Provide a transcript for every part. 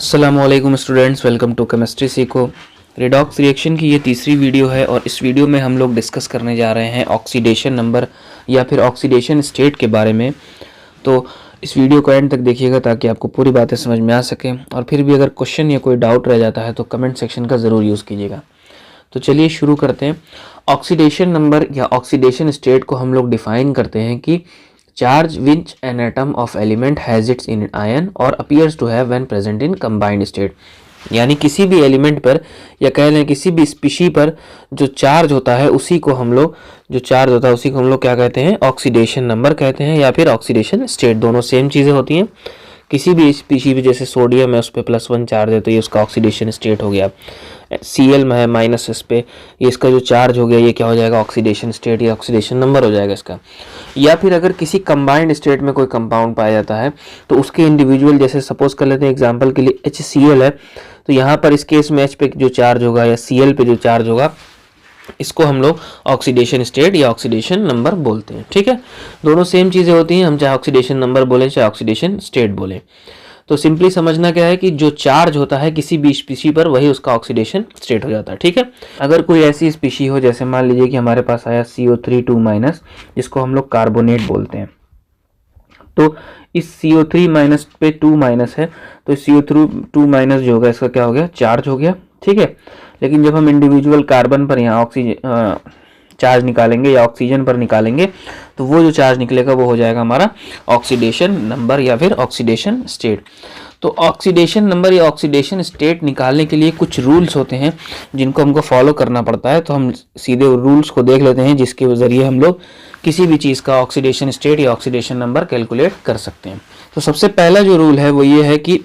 अस्सलामुअलैकुम students, welcome to chemistry सीखो। Redox reaction की ये तीसरी वीडियो है और इस वीडियो में हम लोग डिस्कस करने जा रहे हैं ऑक्सीडेशन नंबर या फिर ऑक्सीडेशन स्टेट के बारे में। तो इस वीडियो को एंड तक देखिएगा ताकि आपको पूरी बातें समझ में आ सकें, और फिर भी अगर क्वेश्चन या कोई डाउट रह जाता है तो कमेंट सेक्शन का ज़रूर यूज़ कीजिएगा। तो चलिए शुरू करते हैं। ऑक्सीडेशन नंबर या ऑक्सीडेशन स्टेट को हम लोग डिफाइन करते हैं कि charge which an atom of element has its in ion or appears to have when present in combined state. यानी किसी भी एलिमेंट पर या कह लें किसी भी स्पीशी पर जो चार्ज होता है उसी को हम लोग क्या कहते हैं, ऑक्सीडेशन नंबर कहते हैं या फिर ऑक्सीडेशन स्टेट। दोनों सेम चीज़ें होती हैं। किसी भी स्पीशी पे जैसे सोडियम है उस पर +1 चार्ज है तो ये उसका ऑक्सीडेशन स्टेट हो गया। Cl में है माइनस इस पे, ये इसका जो चार्ज हो गया ये क्या हो जाएगा, ऑक्सीडेशन स्टेट या ऑक्सीडेशन नंबर हो जाएगा इसका। या फिर अगर किसी कंबाइंड स्टेट में कोई कंपाउंड पाया जाता है तो उसके इंडिविजुअल, जैसे सपोज कर लेते हैं एग्जांपल के लिए HCl है, तो यहाँ पर इस केस में H पे जो चार्ज होगा या Cl पे जो चार्ज होगा इसको हम लोग ऑक्सीडेशन स्टेट या ऑक्सीडेशन नंबर बोलते हैं। ठीक है, दोनों सेम चीज़ें होती हैं, हम चाहे ऑक्सीडेशन नंबर बोलें चाहे ऑक्सीडेशन स्टेट बोलें। तो सिंपली समझना क्या है कि जो चार्ज होता है किसी भी स्पीशी पर वही उसका ऑक्सीडेशन स्टेट हो जाता है। ठीक है, अगर कोई ऐसी स्पीशी हो जैसे मान लीजिए कि हमारे पास आया CO3 2- जिसको हम लोग कार्बोनेट बोलते हैं, तो इस CO3- पे 2- है तो CO3 2- जो होगा इसका क्या हो गया, चार्ज हो गया। ठीक है, लेकिन जब हम इंडिविजुअल कार्बन पर यहाँ ऑक्सीजन चार्ज निकालेंगे या ऑक्सीजन पर निकालेंगे तो वो जो चार्ज निकलेगा वो हो जाएगा हमारा ऑक्सीडेशन नंबर या फिर ऑक्सीडेशन स्टेट। तो ऑक्सीडेशन नंबर या ऑक्सीडेशन स्टेट निकालने के लिए कुछ रूल्स होते हैं जिनको हमको फॉलो करना पड़ता है। तो हम सीधे रूल्स को देख लेते हैं जिसके ज़रिए हम लोग किसी भी चीज़ का ऑक्सीडेशन स्टेट या ऑक्सीडेशन नंबर कैलकुलेट कर सकते हैं। तो सबसे पहला जो रूल है वो ये है कि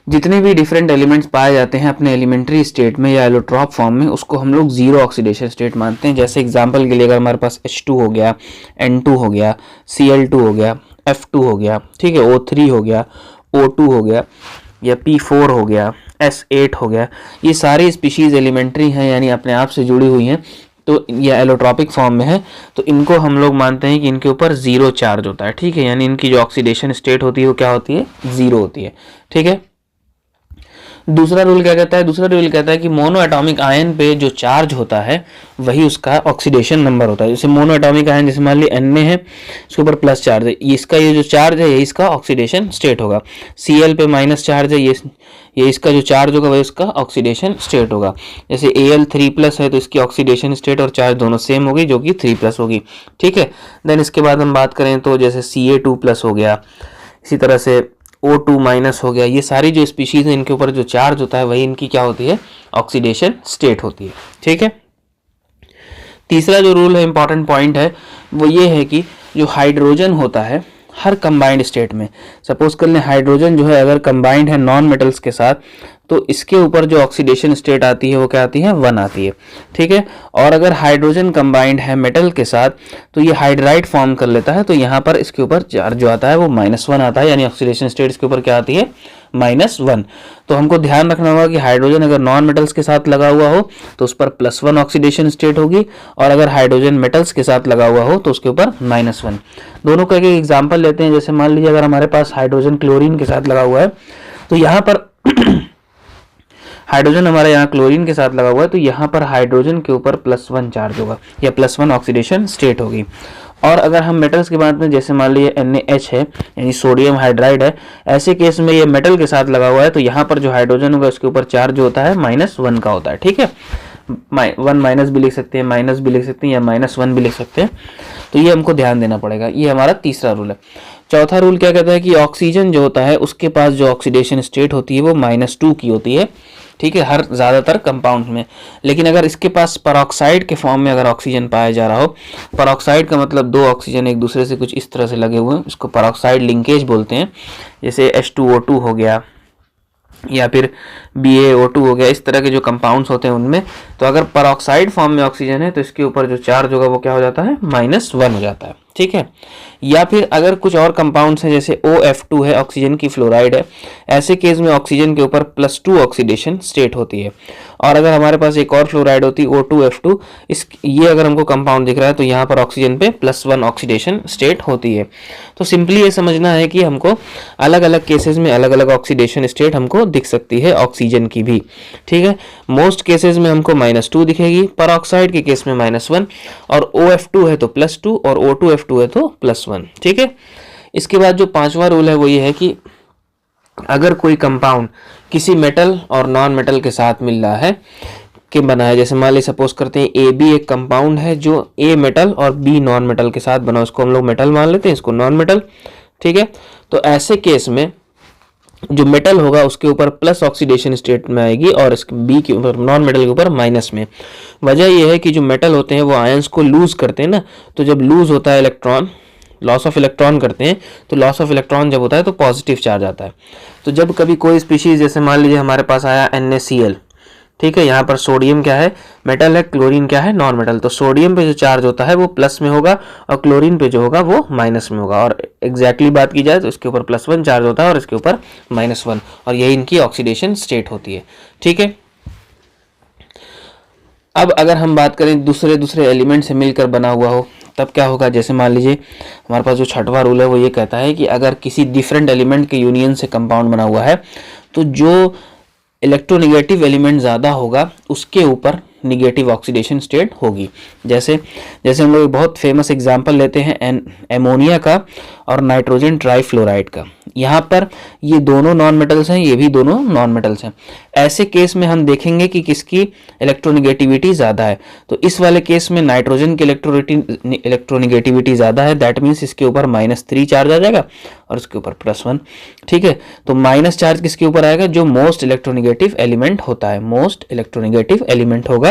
जितने भी डिफरेंट एलिमेंट्स पाए जाते हैं अपने एलिमेंट्री स्टेट में या एलोट्रॉप फॉर्म में उसको हम लोग जीरो ऑक्सीडेशन स्टेट मानते हैं। जैसे एग्जांपल के लिए अगर हमारे पास H2 हो गया, N2 हो गया, Cl2 हो गया, F2 हो गया, ठीक है, O3 हो गया, O2 हो गया या P4 हो गया, S8 हो गया, ये सारी स्पीशीज एलिमेंट्री हैं यानी अपने आप से जुड़ी हुई हैं, तो या एलोट्रॉपिक फॉर्म में है, तो इनको हम लोग मानते हैं कि इनके ऊपर जीरो चार्ज होता है। ठीक है, यानी इनकी जो ऑक्सीडेशन स्टेट होती है वो क्या होती है, जीरो होती है। ठीक है, दूसरा रूल क्या कहता है, दूसरा रूल कहता है कि मोनो एटॉमिक आयन पे जो चार्ज होता है वही उसका ऑक्सीडेशन नंबर होता है। जैसे मोनो एटॉमिक आयन जैसे मान ली Na है, इसके ऊपर प्लस चार्ज है, इसका ये जो चार्ज है ये इसका ऑक्सीडेशन स्टेट होगा। Cl पे माइनस चार्ज है, ये इसका जो चार्ज होगा वही उसका ऑक्सीडेशन स्टेट होगा। जैसे Al 3+ है तो इसकी ऑक्सीडेशन स्टेट और चार्ज दोनों सेम होगी जो कि 3+ होगी। ठीक है, देन इसके बाद हम बात करें तो जैसे Ca2+ हो गया, इसी तरह से O2- हो गया, ये सारी जो स्पीशीज हैं इनके ऊपर जो चार्ज होता है वही इनकी क्या होती है, ऑक्सीडेशन स्टेट होती है। ठीक है, तीसरा जो रूल है, इंपॉर्टेंट पॉइंट है, वो ये है कि जो हाइड्रोजन होता है हर कंबाइंड स्टेट में, सपोज कर लें हाइड्रोजन जो है अगर कंबाइंड है नॉन मेटल्स के साथ तो इसके ऊपर जो ऑक्सीडेशन स्टेट आती है वो क्या आती है, 1 आती है। ठीक है, और अगर हाइड्रोजन कंबाइंड है मेटल के साथ तो ये हाइड्राइड फॉर्म कर लेता है, तो यहाँ पर इसके ऊपर चार्ज जो आता है वो -1 आता है, यानी ऑक्सीडेशन स्टेट इसके ऊपर क्या आती है, -1। तो हमको ध्यान रखना होगा कि हाइड्रोजन अगर नॉन मेटल्स के साथ लगा हुआ हो तो उस पर +1 ऑक्सीडेशन स्टेट होगी, और अगर हाइड्रोजन मेटल्स के साथ लगा हुआ हो तो उसके ऊपर -1। दोनों का एक एग्जाम्पल लेते हैं। जैसे मान लीजिए अगर हमारे पास हाइड्रोजन क्लोरीन के साथ लगा हुआ है तो यहाँ पर हाइड्रोजन हमारे यहाँ क्लोरीन के साथ लगा हुआ है तो यहाँ पर हाइड्रोजन के ऊपर +1 चार्ज होगा या +1 ऑक्सीडेशन स्टेट होगी। और अगर हम मेटल्स की बात में, जैसे मान लीजिए NaH है यानी सोडियम हाइड्राइड है, ऐसे केस में ये मेटल के साथ लगा हुआ है तो यहाँ पर जो हाइड्रोजन होगा उसके ऊपर चार्ज जो होता है -1 का होता है। ठीक है, 1- भी लिख सकते हैं, माइनस भी लिख सकते हैं या -1 भी लिख सकते हैं, तो ये हमको ध्यान देना पड़ेगा। ये हमारा तीसरा रूल है। चौथा रूल क्या कहता है कि ऑक्सीजन जो होता है उसके पास जो ऑक्सीडेशन स्टेट होती है वो -2 की होती है। ठीक है, हर ज़्यादातर कंपाउंड में, लेकिन अगर इसके पास परऑक्साइड के फॉर्म में अगर ऑक्सीजन पाया जा रहा हो, परऑक्साइड का मतलब 2 ऑक्सीजन एक दूसरे से कुछ इस तरह से लगे हुए हैं, इसको परऑक्साइड लिंकेज बोलते हैं। जैसे H2O2 हो गया या फिर BaO2 हो गया, इस तरह के जो कंपाउंड्स होते हैं उनमें, तो अगर परऑक्साइड फॉर्म में ऑक्सीजन है तो इसके ऊपर जो चार्ज होगा वो क्या हो जाता है, -1 हो जाता है। ठीक है, या फिर अगर कुछ और कंपाउंड्स हैं जैसे OF2 है, ऑक्सीजन की फ्लोराइड है, ऐसे केस में ऑक्सीजन के ऊपर +2 ऑक्सीडेशन स्टेट होती है। और अगर हमारे पास एक और फ्लोराइड होती O2F2, ये अगर हमको कंपाउंड दिख रहा है तो यहाँ पर ऑक्सीजन पे +1 ऑक्सीडेशन स्टेट होती है। तो सिंपली ये समझना है कि हमको अलग अलग केसेस में अलग अलग ऑक्सीडेशन स्टेट हमको दिख सकती है ऑक्सीजन की भी, ठीक है। मोस्ट केसेस में हमको -2 दिखेगी, पर ऑक्साइड के केस में -1, और OF2 है तो +2 और O2F2 है तो +1, ठीक है। इसके बाद जो पांचवा रूल है वो ये है कि अगर कोई कंपाउंड किसी मेटल और नॉन मेटल के साथ मिल रहा है कि बना है, जैसे मान ली सपोज करते हैं AB एक कंपाउंड है जो A मेटल और B नॉन मेटल के साथ बना, उसको हम लोग मेटल मान लेते हैं, इसको नॉन मेटल, ठीक है। तो ऐसे केस में जो मेटल होगा उसके ऊपर प्लस ऑक्सीडेशन स्टेट में आएगी और इसके बी के ऊपर, नॉन मेटल के ऊपर, माइनस में। वजह यह है कि जो मेटल होते हैं वो आयंस को लूज करते हैं ना, तो जब लूज होता है इलेक्ट्रॉन, लॉस ऑफ इलेक्ट्रॉन करते हैं, तो लॉस ऑफ इलेक्ट्रॉन जब होता है तो पॉजिटिव चार्ज आता है। तो जब कभी कोई स्पीशीज, जैसे मान लीजिए हमारे पास आया NaCl, ठीक है, यहाँ पर सोडियम क्या है, मेटल है, क्लोरीन क्या है, नॉन मेटल। तो सोडियम पे जो चार्ज होता है वो प्लस में होगा और क्लोरीन पे जो होगा वो माइनस में होगा। और एग्जैक्टली बात की जाए तो इसके ऊपर +1 चार्ज होता है और इसके ऊपर -1, और यही इनकी ऑक्सीडेशन स्टेट होती है, ठीक है। अब अगर हम बात करें दूसरे एलिमेंट से मिलकर बना हुआ हो तब क्या होगा, जैसे मान लीजिए हमारे पास जो छठवां रूल है वो ये कहता है कि अगर किसी डिफरेंट एलिमेंट के यूनियन से कंपाउंड बना हुआ है तो जो इलेक्ट्रोनेगेटिव एलिमेंट ज़्यादा होगा उसके ऊपर निगेटिव ऑक्सीडेशन स्टेट होगी। जैसे हम लोग बहुत फेमस एग्जांपल लेते हैं एमोनिया का और नाइट्रोजन ट्राइफ्लोराइड का। यहाँ पर ये दोनों नॉन मेटल्स हैं, ये भी दोनों नॉन मेटल्स हैं। ऐसे केस में हम देखेंगे कि किसकी इलेक्ट्रोनेगेटिविटी ज़्यादा है। तो इस वाले केस में नाइट्रोजन की इलेक्ट्रोनेगेटिविटी ज़्यादा है, दैट मीन्स इसके ऊपर -3 चार्ज आ जाएगा और इसके ऊपर +1, ठीक है। तो माइनस चार्ज किसके ऊपर आएगा, जो मोस्ट इलेक्ट्रोनेगेटिव एलिमेंट होता है, मोस्ट इलेक्ट्रोनेगेटिव एलिमेंट होगा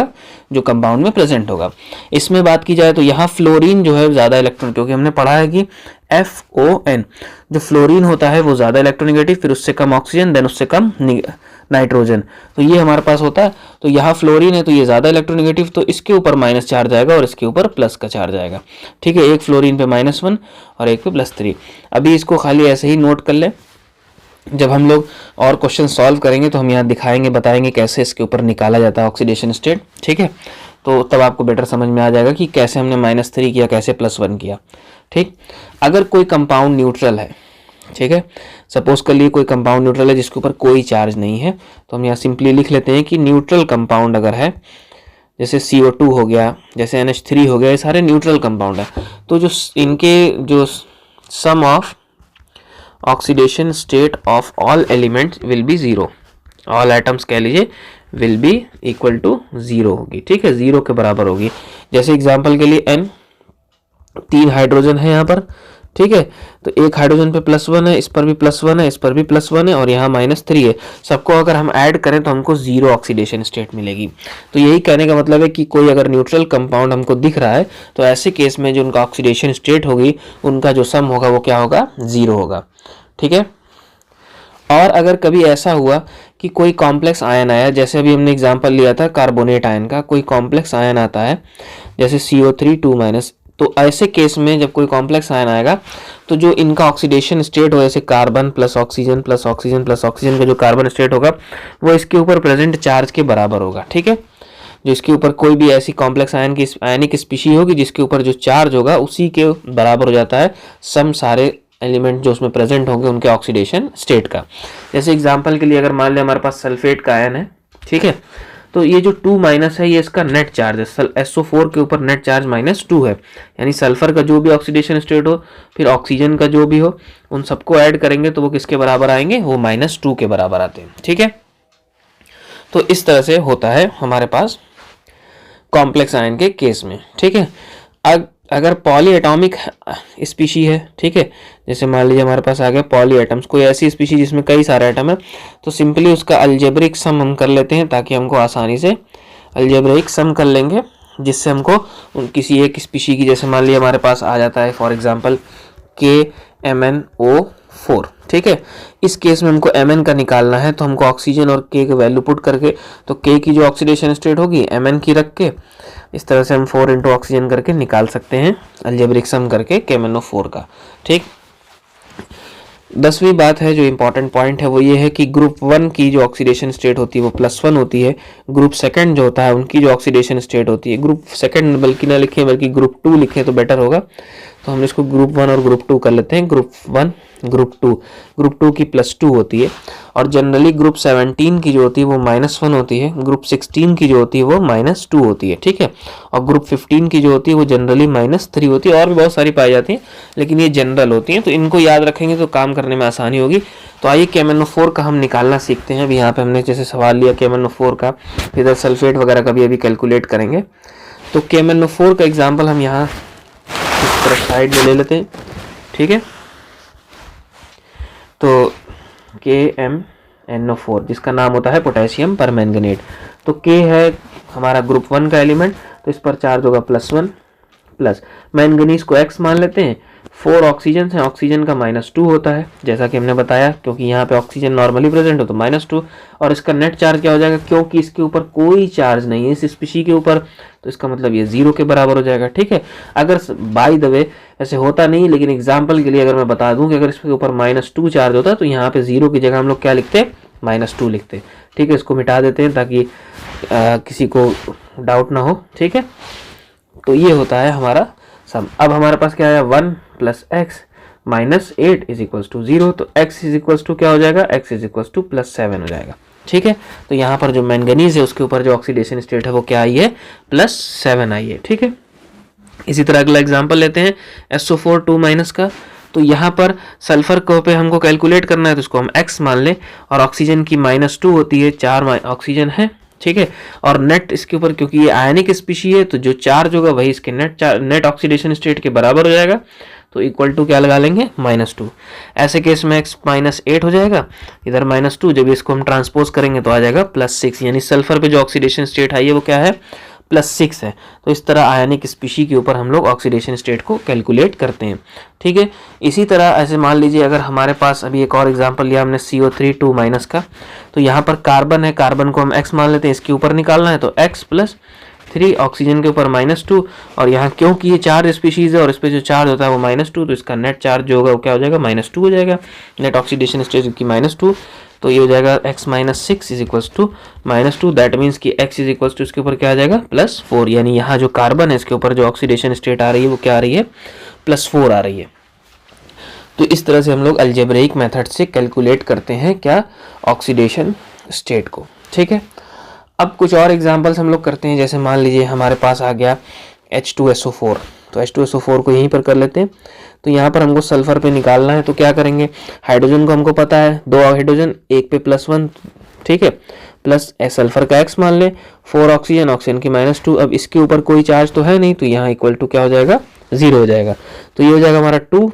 जो कंपाउंड में प्रेजेंट होगा। इसमें बात की जाए तो यहाँ फ्लोरीन जो है ज़्यादा इलेक्ट्रॉन, क्योंकि हमने पढ़ा है कि FON जो फ्लोरीन होता है वो ज़्यादा इलेक्ट्रोनेगेटिव, फिर उससे कम ऑक्सीजन, देन उससे कम नाइट्रोजन, तो ये हमारे पास होता है। तो यहाँ फ्लोरीन है तो ये ज़्यादा इलेक्ट्रोनेगेटिव, तो इसके ऊपर माइनस चार्ज आएगा और इसके ऊपर प्लस का चार्ज आएगा, ठीक है। एक फ्लोरीन पे -1 और एक पे +3। अभी इसको खाली ऐसे ही नोट कर ले, जब हम लोग और क्वेश्चन सॉल्व करेंगे तो हम यहाँ दिखाएंगे, बताएंगे कैसे इसके ऊपर निकाला जाता है ऑक्सीडेशन स्टेट, ठीक है। तो तब आपको बेटर समझ में आ जाएगा कि कैसे हमने -3 किया, कैसे +1 किया, ठीक। अगर कोई कंपाउंड न्यूट्रल है, ठीक है, सपोज कर लिए कोई कंपाउंड न्यूट्रल है जिसके ऊपर कोई चार्ज नहीं है, तो हम यहाँ सिंपली लिख लेते हैं कि न्यूट्रल कंपाउंड अगर है, जैसे CO2 हो गया, जैसे NH3 हो गया, ये सारे न्यूट्रल कंपाउंड है। तो जो इनके जो sum of oxidation state of all elements will be 0, all atoms कह लीजिए विल बी इक्वल टू 0 होगी, ठीक है, 0 के बराबर होगी। जैसे एग्जांपल के लिए N 3 हाइड्रोजन है यहाँ पर, ठीक है, तो एक हाइड्रोजन पे +1 है, इस पर भी +1 है, इस पर भी +1 है और यहाँ -3 है। सबको अगर हम ऐड करें तो हमको 0 ऑक्सीडेशन स्टेट मिलेगी। तो यही कहने का मतलब है कि कोई अगर न्यूट्रल कंपाउंड हमको दिख रहा है तो ऐसे केस में जो उनका ऑक्सीडेशन स्टेट होगी, उनका जो सम होगा वो क्या होगा, 0 होगा, ठीक है। और अगर कभी ऐसा हुआ कि कोई कॉम्प्लेक्स आयन आया, जैसे अभी हमने एग्जांपल लिया था कार्बोनेट आयन का, कोई कॉम्प्लेक्स आयन आता है जैसे CO3 2-, तो ऐसे केस में जब कोई कॉम्प्लेक्स आयन आएगा तो जो इनका ऑक्सीडेशन स्टेट हो, जैसे carbon plus oxygen plus oxygen plus oxygen का जो कार्बन स्टेट होगा वो इसके ऊपर प्रेजेंट चार्ज के बराबर होगा, ठीक है। जो इसके ऊपर कोई भी ऐसी कॉम्प्लेक्स आयन की आयनिक स्पीशी होगी जिसके ऊपर जो चार्ज होगा उसी के बराबर हो जाता है सम सारे एलिमेंट जो उसमें प्रेजेंट होंगे उनके ऑक्सीडेशन स्टेट का। जैसे एग्जांपल के लिए अगर मान लें हमारे पास सल्फेट का आयन है, ठीक है, तो ये जो 2- है ये इसका नेट चार्ज है, SO4 के ऊपर नेट चार्ज -2 है, यानी सल्फर का जो भी ऑक्सीडेशन स्टेट हो फिर ऑक्सीजन का जो भी हो उन सबको ऐड करेंगे तो वो किसके बराबर आएंगे, वो -2 के बराबर आते हैं, ठीक है। तो इस तरह से होता है हमारे पास कॉम्प्लेक्स आयन के केस में, ठीक है। अगर पॉली एटॉमिक स्पीशी है, ठीक है, जैसे मान लीजिए हमारे पास आ गया पॉली एटम्स, कोई ऐसी स्पीशी जिसमें कई सारे एटम है, तो सिंपली उसका अलजेब्रिक सम हम कर लेते हैं ताकि हमको आसानी से अलजेब्रिक सम कर लेंगे, जिससे हमको किसी एक स्पीशी की, जैसे मान लीजिए हमारे पास आ जाता है फॉर एग्जांपल KMnO4, ठीक है। इस केस में हमको Mn का निकालना है तो हमको ऑक्सीजन और K की वैल्यू पुट करके, तो K की जो ऑक्सीडेशन स्टेट होगी Mn की रख के इस तरह से हम 4 इंटू ऑक्सीजन करके निकाल सकते हैं अलजेब्रिक सम करके KMnO4 का, ठीक। 10वीं बात है जो इंपॉर्टेंट पॉइंट है वो ये है कि ग्रुप 1 की जो ऑक्सीडेशन स्टेट होती है वो +1 होती है, ग्रुप सेकंड जो होता है उनकी जो ऑक्सीडेशन स्टेट होती है, ग्रुप सेकंड बल्कि ना लिखें बल्कि ग्रुप 2 लिखें तो बेटर होगा। तो हम इसको ग्रुप 1 और ग्रुप 2 कर लेते हैं। ग्रुप 1 ग्रुप 2 की +2 होती है, और जनरली ग्रुप 17 की जो होती है वो -1 होती है, ग्रुप 16 की जो होती है वो -2 होती है, ठीक है। और ग्रुप 15 की जो होती है वो जनरली -3 होती है, और भी बहुत सारी पाई जाती हैं लेकिन ये जनरल होती हैं, तो इनको याद रखेंगे तो काम करने में आसानी होगी। तो आइए KMnO4 का हम निकालना सीखते हैं। अभी यहाँ पे हमने जैसे सवाल लिया KMnO4 का, इधर सल्फेट वगैरह का भी अभी कैलकुलेट करेंगे। तो KMnO4 का एग्जाम्पल हम यहाँ इस तरफ साइड में ले लेते हैं, ठीक है। तो KMnO4 जिसका नाम होता है पोटेशियम परमैंगनेट, तो K है हमारा ग्रुप 1 का एलिमेंट, तो इस पर चार्ज होगा +1 प्लस मैंगनीज को X मान लेते हैं। 4 ऑक्सीजन है, ऑक्सीजन का -2 होता है जैसा कि हमने बताया, क्योंकि यहाँ पे ऑक्सीजन नॉर्मली प्रेजेंट हो तो -2, और इसका नेट चार्ज क्या हो जाएगा, क्योंकि इसके ऊपर कोई चार्ज नहीं है इस स्पीशी के ऊपर, तो इसका मतलब ये 0 के बराबर हो जाएगा, ठीक है। अगर बाय द वे ऐसे होता नहीं, लेकिन एग्जाम्पल के लिए अगर मैं बता दूं कि अगर इसके ऊपर -2 चार्ज होता तो यहाँ पे 0 की जगह हम लोग क्या लिखते हैं, -2 लिखते, ठीक है। इसको मिटा देते हैं ताकि किसी को डाउट ना हो, ठीक है। तो ये होता है हमारा सम। अब हमारे पास क्या है, 1 + x - 8 = 0, तो x क्या हो जाएगा, x +7 हो जाएगा, ठीक है। तो यहाँ पर जो मैंगनीज है उसके ऊपर जो ऑक्सीडेशन स्टेट है वो क्या आई है, +7 आई है, ठीक है। इसी तरह अगला एग्जांपल लेते हैं SO4 2- का। तो यहाँ पर सल्फर को पे हमको कैलकुलेट करना है, तो इसको हम x मान लें, और ऑक्सीजन की -2 होती है, 4 ऑक्सीजन है, ठीक है। और नेट इसके ऊपर, क्योंकि ये आयनिक स्पीशी है तो जो चार्ज होगा वही इसके नेट ऑक्सीडेशन स्टेट के बराबर हो जाएगा, तो इक्वल टू क्या लगा लेंगे, -2। ऐसे केस में x -8 हो जाएगा, इधर -2, जब इसको हम ट्रांसपोज करेंगे तो आ जाएगा +6, यानी सल्फर पे जो ऑक्सीडेशन स्टेट आई है वो क्या है, +6 है। तो इस तरह आयनिक स्पीशी के ऊपर हम लोग ऑक्सीडेशन स्टेट को कैलकुलेट करते हैं, ठीक है। इसी तरह ऐसे मान लीजिए अगर हमारे पास अभी एक और एग्जांपल लिया हमने CO3 2- का, तो यहाँ पर कार्बन है, कार्बन को हम x मान लेते हैं, इसके ऊपर निकालना है तो x +3, ऑक्सीजन के ऊपर -2, और यहाँ क्योंकि ये चार्ज स्पीशीज है और इस पर जो चार्ज होता है वो -2, तो इसका नेट चार्ज जो होगा वो क्या हो जाएगा, -2 हो जाएगा, नेट ऑक्सीडेशन स्टेट की -2, तो ये हो जाएगा x - 6 = -2, दैट मीन्स कि x इसके ऊपर क्या आ जाएगा, +4, यानी यहाँ जो कार्बन है इसके ऊपर जो ऑक्सीडेशन स्टेट आ रही है वो क्या आ रही है, +4 आ रही है। तो इस तरह से हम लोग अलजेब्रिक मेथड से कैलकुलेट करते हैं क्या, ऑक्सीडेशन स्टेट को, ठीक है। अब कुछ और एग्जांपल्स हम लोग करते हैं, जैसे मान लीजिए हमारे पास आ गया H2SO4, तो H2SO4 को यहीं पर कर लेते हैं। तो यहाँ पर हमको सल्फर पे निकालना है, तो क्या करेंगे, हाइड्रोजन को हमको पता है 2 हाइड्रोजन, एक पे +1, ठीक है, प्लस सल्फर का x मान लें, 4 ऑक्सीजन, ऑक्सीजन की -2, अब इसके ऊपर कोई चार्ज तो है नहीं, तो यहाँ इक्वल टू क्या हो जाएगा, 0 हो जाएगा। तो ये हो जाएगा हमारा 2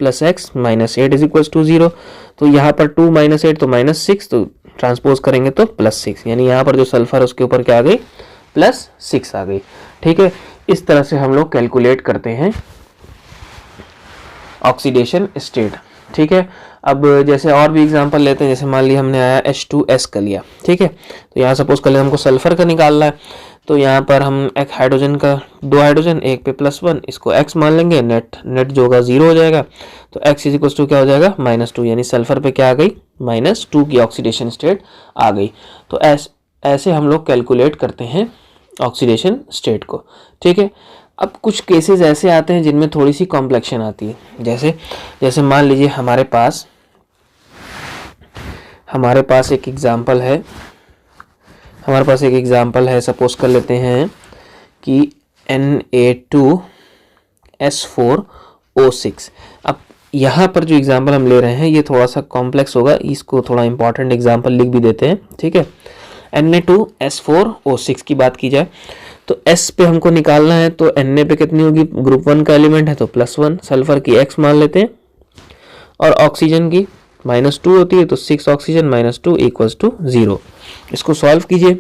+ x - 8 = 0, तो यहाँ पर 2 - 8 तो -6, तो ट्रांसपोज करेंगे तो +6, यानी यहाँ पर जो सल्फर है उसके ऊपर क्या आ गई, +6 आ गई, ठीक है। इस तरह से हम लोग कैलकुलेट करते हैं ऑक्सीडेशन स्टेट, ठीक है। अब जैसे और भी एग्जांपल लेते हैं, जैसे मान लिया हमने आया H2S का लिया, ठीक है। तो यहाँ सपोज कर ले हमको सल्फर का निकालना है, तो यहाँ पर हम एक हाइड्रोजन का 2 हाइड्रोजन, एक पे +1, इसको x मान लेंगे, नेट जो होगा 0 हो जाएगा, तो x = क्या हो जाएगा, -2, यानी सल्फर पे क्या आ गई, -2 की ऑक्सीडेशन स्टेट आ गई। तो ऐसे हम लोग कैलकुलेट करते हैं ऑक्सीडेशन स्टेट को, ठीक है। अब कुछ केसेस ऐसे आते हैं जिनमें थोड़ी सी कॉम्प्लेक्शन आती है, जैसे मान लीजिए हमारे पास एक एग्जांपल है, सपोज कर लेते हैं कि Na2S4O6। अब यहाँ पर जो एग्जांपल हम ले रहे हैं ये थोड़ा सा कॉम्प्लेक्स होगा, इसको थोड़ा इंपॉर्टेंट एग्जांपल लिख भी देते हैं, ठीक है। Na2S4O6 की बात की जाए तो S पे हमको निकालना है, तो Na पे कितनी होगी, ग्रुप 1 का एलिमेंट है तो +1, सल्फर की x मान लेते हैं, और ऑक्सीजन की -2 होती है, तो 6 ऑक्सीजन -2 = 0। इसको सॉल्व कीजिए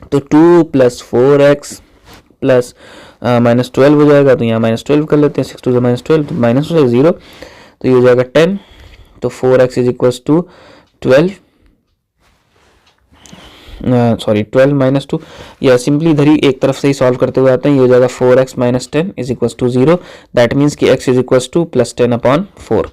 तो 2 + 4x प्लस -12 हो जाएगा, तो यहाँ -12 कर लेते हैं, 6 to the -12 तो माइनस हो जाएगा 0, तो ये हो जाएगा 10, तो 4x = 12 -2, या सिंपली इधर ही एक तरफ से ही सॉल्व करते हुए आते हैं, ये हो जाएगा 4x - 10 = 0, दैट मीन्स कि x = +10/4।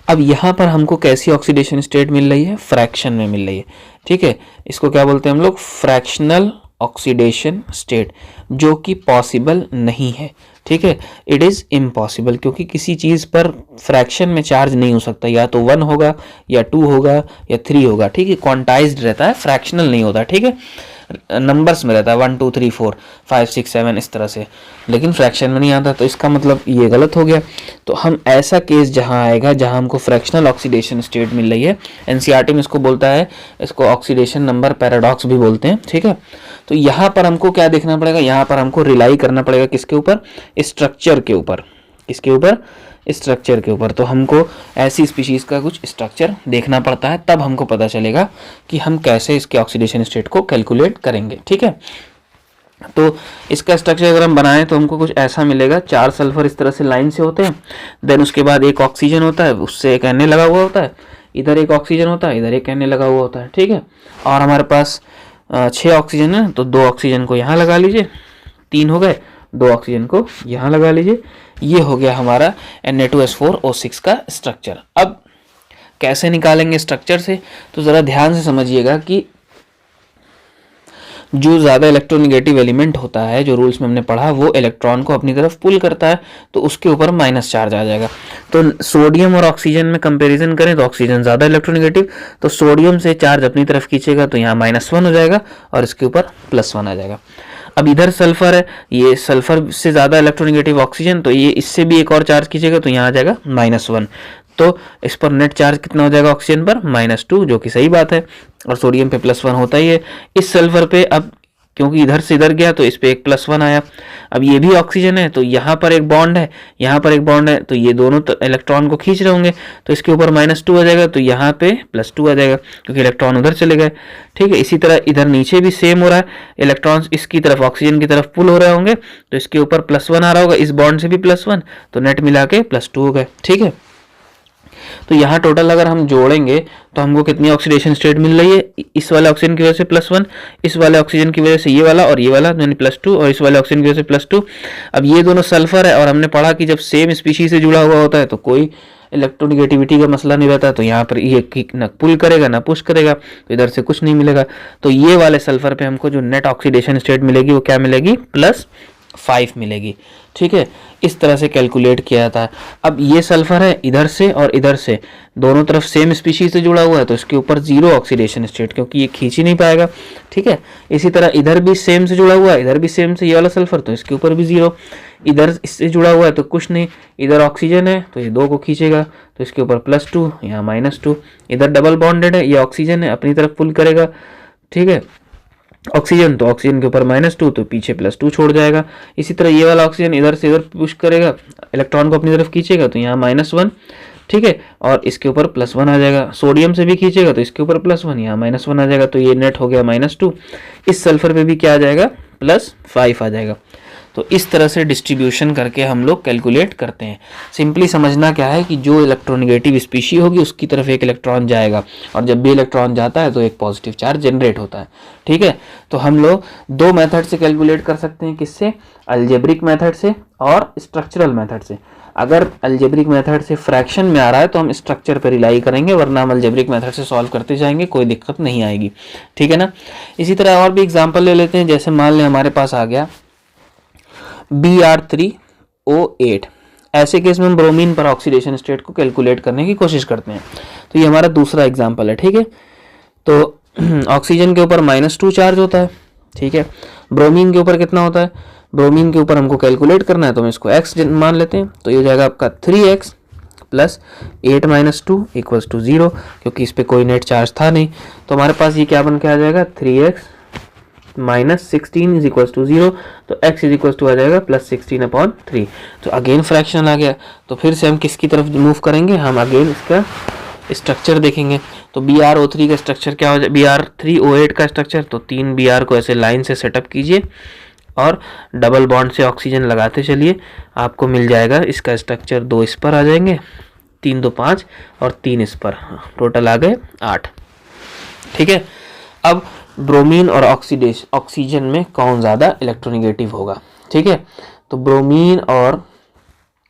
अब यहाँ पर हमको कैसी ऑक्सीडेशन स्टेट मिल रही है, फ्रैक्शन में मिल रही है, ठीक है। इसको क्या बोलते हैं हम लोग, फ्रैक्शनल ऑक्सीडेशन स्टेट, जो कि पॉसिबल नहीं है, ठीक है। इट इज़ इम्पॉसिबल, क्योंकि किसी चीज़ पर फ्रैक्शन में चार्ज नहीं हो सकता, या तो 1 होगा या 2 होगा या 3 होगा, ठीक है। क्वांटाइज्ड रहता है, फ्रैक्शनल नहीं होता, ठीक है। नंबर्स में रहता है 1 2 3 4 5 6 7 इस तरह से, लेकिन फ्रैक्शन में नहीं आता, तो इसका मतलब ये गलत हो गया। तो हम ऐसा केस जहां आएगा जहां हमको फ्रैक्शनल ऑक्सीडेशन स्टेट मिल रही है, एनसीईआरटी में इसको बोलता है, इसको ऑक्सीडेशन नंबर पैराडॉक्स भी बोलते हैं, ठीक है। तो यहाँ पर हमको क्या देखना पड़ेगा, यहाँ पर हमको रिलाई करना पड़ेगा किसके ऊपर, स्ट्रक्चर के ऊपर, किसके ऊपर, स्ट्रक्चर के ऊपर। तो हमको ऐसी स्पीशीज का कुछ स्ट्रक्चर देखना पड़ता है, तब हमको पता चलेगा कि हम कैसे इसके ऑक्सीडेशन स्टेट को कैलकुलेट करेंगे, ठीक है। तो इसका स्ट्रक्चर अगर हम बनाएं तो हमको कुछ ऐसा मिलेगा, 4 सल्फर इस तरह से लाइन से होते हैं, देन उसके बाद एक ऑक्सीजन होता है, उससे एक Na लगा हुआ होता है, इधर एक ऑक्सीजन होता है, इधर एक Na लगा हुआ होता है, ठीक है। और हमारे पास 6 ऑक्सीजन है, तो 2 ऑक्सीजन को यहाँ लगा लीजिए, 3 हो गए, 2 ऑक्सीजन को यहाँ लगा लीजिए। ये हो गया हमारा Na2S4O6 का स्ट्रक्चर। अब कैसे निकालेंगे स्ट्रक्चर से, तो ज़रा ध्यान से समझिएगा कि जो ज़्यादा इलेक्ट्रोनिगेटिव एलिमेंट होता है, जो रूल्स में हमने पढ़ा, वो इलेक्ट्रॉन को अपनी तरफ पुल करता है, तो उसके ऊपर माइनस चार्ज आ जाएगा। तो सोडियम और ऑक्सीजन में कंपैरिजन करें तो ऑक्सीजन ज़्यादा इलेक्ट्रोनिगेटिव, तो सोडियम से चार्ज अपनी तरफ खींचेगा तो यहाँ -1 हो जाएगा और इसके ऊपर +1 आ जाएगा। अब इधर सल्फर है, ये सल्फर से ज़्यादा इलेक्ट्रोनिगेटिव ऑक्सीजन, तो ये इससे भी एक और चार्ज खींचेगा तो यहाँ आ जाएगा -1। तो इस पर नेट चार्ज कितना हो जाएगा ऑक्सीजन पर, -2, जो कि सही बात है, और सोडियम पे +1 होता ही है। इस सल्फर पे अब क्योंकि इधर से इधर गया तो इस पे एक +1 आया। अब ये भी ऑक्सीजन है, तो यहाँ पर एक बॉन्ड है, यहाँ पर एक बॉन्ड है, तो ये दोनों तो इलेक्ट्रॉन को खींच रहे होंगे, तो इसके ऊपर -2 आ जाएगा, तो यहाँ पे +2 आ जाएगा, क्योंकि इलेक्ट्रॉन उधर चले गए, ठीक है। इसी तरह इधर नीचे भी सेम हो रहा है, इलेक्ट्रॉन्स इसकी तरफ ऑक्सीजन की तरफ पुल हो रहे होंगे, तो इसके ऊपर +1 आ रहा होगा, इस बॉन्ड से भी +1, तो नेट मिला के +2 हो गए, ठीक है। तो यहाँ टोटल अगर हम जोड़ेंगे तो हमको कितनी ऑक्सीडेशन स्टेट मिल रही है, इस वाले ऑक्सीजन की वजह से +1, इस वाले ऑक्सीजन की वजह से ये वाला और ये वाला, यानी +2, और इस वाले ऑक्सीजन की वजह से +2। अब ये दोनों सल्फर है, और हमने पढ़ा कि जब सेम स्पीशीज से जुड़ा हुआ होता है तो कोई इलेक्ट्रोनिगेटिविटी का मसला नहीं रहता, तो यहाँ पर ये ना पुल करेगा ना पुश करेगा, तो इधर से कुछ नहीं मिलेगा। तो ये वाले सल्फर पे हमको जो नेट ऑक्सीडेशन स्टेट मिलेगी वो क्या मिलेगी, +5 मिलेगी, ठीक है। इस तरह से कैलकुलेट किया जाता है। अब ये सल्फर है, इधर से और इधर से दोनों तरफ सेम स्पीशीज से जुड़ा हुआ है, तो इसके ऊपर 0 ऑक्सीडेशन स्टेट, क्योंकि ये खींच ही नहीं पाएगा, ठीक है। इसी तरह इधर भी सेम से जुड़ा हुआ है, इधर भी सेम से ये वाला सल्फर, तो इसके ऊपर भी 0, इधर इससे जुड़ा हुआ है तो कुछ नहीं, इधर ऑक्सीजन है तो ये 2 को खींचेगा, तो इसके ऊपर +2, यहाँ -2, इधर डबल बॉन्डेड है, ये ऑक्सीजन है, अपनी तरफ पुल करेगा, ठीक है, ऑक्सीजन, तो ऑक्सीजन के ऊपर -2, तो पीछे +2 छोड़ जाएगा। इसी तरह ये वाला ऑक्सीजन इधर से इधर पुश करेगा, इलेक्ट्रॉन को अपनी तरफ खींचेगा, तो यहाँ -1, ठीक है, और इसके ऊपर +1 आ जाएगा। सोडियम से भी खींचेगा तो इसके ऊपर +1, यहाँ -1 आ जाएगा, तो ये नेट हो गया -2। इस सल्फर पे भी क्या आ जाएगा, +5 आ जाएगा। तो इस तरह से डिस्ट्रीब्यूशन करके हम लोग कैलकुलेट करते हैं। सिंपली समझना क्या है कि जो इलेक्ट्रोनिगेटिव स्पीशी होगी उसकी तरफ एक इलेक्ट्रॉन जाएगा, और जब भी इलेक्ट्रॉन जाता है तो एक पॉजिटिव चार्ज जनरेट होता है, ठीक है। तो हम लोग 2 मेथड से कैलकुलेट कर सकते हैं, किससे, अलजेब्रिक मेथड से और स्ट्रक्चरल मेथड से। अगर अलजेब्रिक मेथड से फ्रैक्शन में आ रहा है तो हम स्ट्रक्चर पर रिलाई करेंगे, वरना हम अलजेब्रिक मेथड से सॉल्व करते जाएंगे, कोई दिक्कत नहीं आएगी, ठीक है ना। इसी तरह और भी एग्जांपल ले लेते हैं, जैसे मान लें हमारे पास आ गया Br3O8। ऐसे केस में हम ब्रोमीन पर ऑक्सीडेशन स्टेट को कैलकुलेट करने की कोशिश करते हैं। तो ये हमारा दूसरा एग्जांपल है, ठीक है। तो ऑक्सीजन के ऊपर -2 चार्ज होता है, ठीक है। ब्रोमीन के ऊपर कितना होता है, ब्रोमीन के ऊपर हमको कैलकुलेट करना है, तो हम इसको x मान लेते हैं, तो ये हो जाएगा आपका 3x + 8 - 2 = 0, क्योंकि इस पर कोई नेट चार्ज था नहीं, तो हमारे पास ये क्या बन के आ जाएगा, 3x -16 = 0, तो x आ जाएगा +16/3। तो अगेन फ्रैक्शन आ गया, तो फिर से हम किसकी तरफ मूव करेंगे, हम अगेन इसका स्ट्रक्चर देखेंगे। तो Br3 का स्ट्रक्चर क्या हो जाए, Br3O8 का स्ट्रक्चर, तो 3 Br को ऐसे लाइन से सेटअप कीजिए और डबल बॉन्ड से ऑक्सीजन लगाते चलिए, आपको मिल जाएगा इसका स्ट्रक्चर। 2 इस पर आ जाएंगे, 3 2 5 और 3 इस पर, टोटल आ गए 8, ठीक है। अब ब्रोमीन और ऑक्सीजन में कौन ज़्यादा इलेक्ट्रोनिगेटिव होगा, ठीक है। तो ब्रोमीन और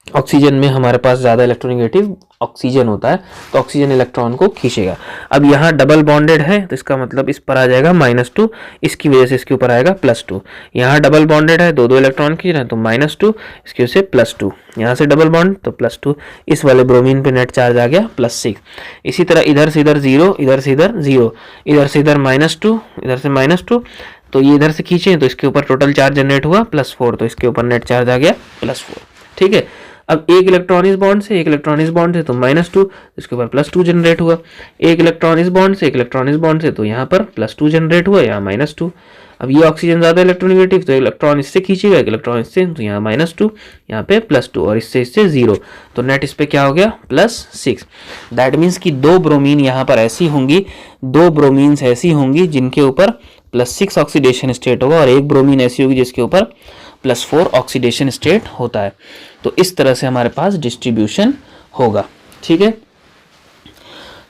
ऑक्सीजन में हमारे पास ज़्यादा इलेक्ट्रोनेगेटिव ऑक्सीजन होता है, तो ऑक्सीजन इलेक्ट्रॉन को खींचेगा। अब यहाँ डबल बॉन्डेड है तो इसका मतलब इस पर आ जाएगा -2, इसकी वजह से इसके ऊपर आएगा +2। यहाँ डबल बॉन्डेड है, दो इलेक्ट्रॉन खींच रहे हैं तो -2, इसकी वजह से +2। यहाँ से डबल बॉन्ड तो +2, इस वाले ब्रोमीन पे नेट चार्ज आ गया +6। इसी तरह इधर से इधर 0, इधर से इधर 0, इधर से इधर -2, इधर से -2, तो ये इधर से खींचे तो इसके ऊपर टोटल चार्ज जनरेट हुआ +4, तो इसके ऊपर नेट चार्ज आ गया +4। ठीक है, अब एक इलेक्ट्रॉन इस बॉन्ड से, एक इलेक्ट्रॉन इस बॉन्ड से, तो -2, इसके ऊपर +2 जनरेट हुआ। एक इलेक्ट्रॉन इस बॉन्ड से, एक इलेक्ट्रॉन इस बॉन्ड से, तो यहाँ पर +2 जनरेट हुआ, यहाँ -2। अब ये ऑक्सीजन ज़्यादा इलेक्ट्रोनेगेटिव, तो इलेक्ट्रॉन इससे खींचेगा, एक इलेक्ट्रॉन इससे, तो यहाँ -2, यहाँ पे +2, और इससे 0, तो नेट इस पे क्या हो गया +6। दैट मीन्स कि दो ब्रोमीन यहाँ पर ऐसी होंगी, दो ब्रोमीन्स ऐसी होंगी जिनके ऊपर +6 ऑक्सीडेशन स्टेट होगा, और एक ब्रोमीन ऐसी होगी जिसके ऊपर +4 ऑक्सीडेशन स्टेट होता है। तो इस तरह से हमारे पास डिस्ट्रीब्यूशन होगा। ठीक है,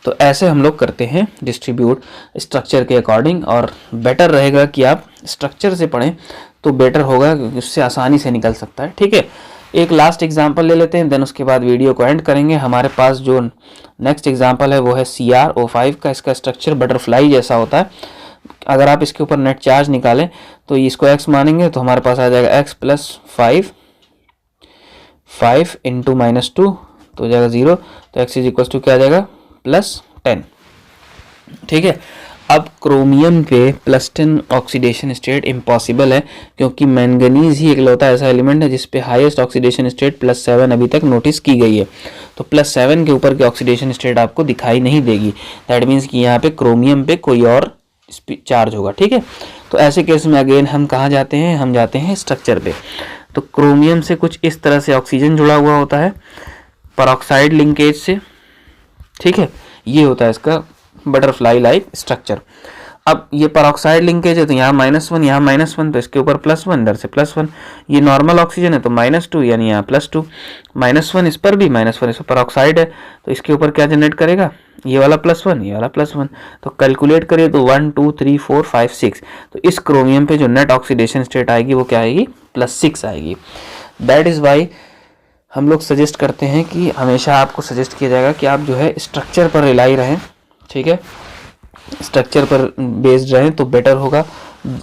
तो ऐसे हम लोग करते हैं डिस्ट्रीब्यूट स्ट्रक्चर के अकॉर्डिंग, और बेटर रहेगा कि आप स्ट्रक्चर से पढ़ें तो बेटर होगा, क्योंकि उससे आसानी से निकल सकता है। ठीक है, एक लास्ट एग्जांपल ले लेते हैं, देन उसके बाद वीडियो को एंड करेंगे। हमारे पास जो नेक्स्ट एग्जांपल है वो है CrO5 का। इसका स्ट्रक्चर बटरफ्लाई जैसा होता है। अगर आप इसके ऊपर नेट चार्ज निकालें तो इसको x मानेंगे तो हमारे पास आ जाएगा x + 5 × -2, तो हो जाएगा 0, तो x = क्या आ जाएगा +10। ठीक है, अब क्रोमियम पे +10 ऑक्सीडेशन स्टेट इम्पॉसिबल है, क्योंकि मैंगनीज ही इकलौता ऐसा एलिमेंट है जिस पे हाईएस्ट ऑक्सीडेशन स्टेट +7 अभी तक नोटिस की गई है। तो +7 के ऊपर की ऑक्सीडेशन स्टेट आपको दिखाई नहीं देगी। दैट मीन्स कि यहाँ पे क्रोमियम पे कोई और चार्ज होगा। ठीक है, तो ऐसे केस में अगेन हम कहाँ जाते हैं, हम जाते हैं स्ट्रक्चर पे। तो क्रोमियम से कुछ इस तरह से ऑक्सीजन जुड़ा हुआ होता है परऑक्साइड लिंकेज से। ठीक है, ये होता है इसका बटरफ्लाई लाइक स्ट्रक्चर। अब ये परऑक्साइड लिंकेज है तो यहाँ -1, यहाँ -1, तो इसके ऊपर +1, इधर से +1। ये नॉर्मल ऑक्सीजन है तो -2, यानी यहाँ +2, -1 इस पर भी, -1 इस पर परऑक्साइड है तो इसके ऊपर क्या जनरेट करेगा, ये वाला +1, ये वाला +1। तो कैलकुलेट करिए तो 1 2 3 4 5 6, तो इस क्रोमियम पे जो नेट ऑक्सीडेशन स्टेट आएगी वो क्या आएगी, +6 आएगी। दैट इज़ वाई हम लोग सजेस्ट करते हैं कि हमेशा आपको सजेस्ट किया जाएगा कि आप जो है स्ट्रक्चर पर रिलाई रहें। ठीक है, स्ट्रक्चर पर बेस्ड रहें तो बेटर होगा।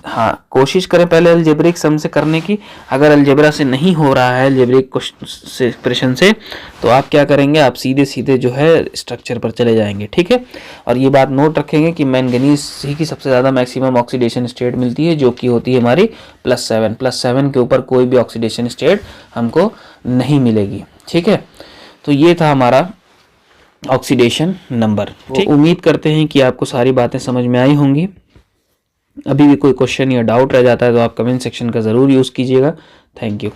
हाँ, कोशिश करें पहले अलजेब्रिक सम से करने की। अगर अलजेब्रा से नहीं हो रहा है, अलजेब्रिक एक्सप्रेशन से, तो आप क्या करेंगे, आप सीधे सीधे जो है स्ट्रक्चर पर चले जाएंगे। ठीक है, और ये बात नोट रखेंगे कि मैंगनीज ही की सबसे ज़्यादा मैक्सिमम ऑक्सीडेशन स्टेट मिलती है, जो कि होती है हमारी +7। +7 के ऊपर कोई भी ऑक्सीडेशन स्टेट हमको नहीं मिलेगी। ठीक है, तो ये था हमारा ऑक्सीडेशन नंबर। ठीक, उम्मीद करते हैं कि आपको सारी बातें समझ में आई होंगी। अभी भी कोई क्वेश्चन या डाउट रह जाता है तो आप कमेंट सेक्शन का ज़रूर यूज़ कीजिएगा। Thank you.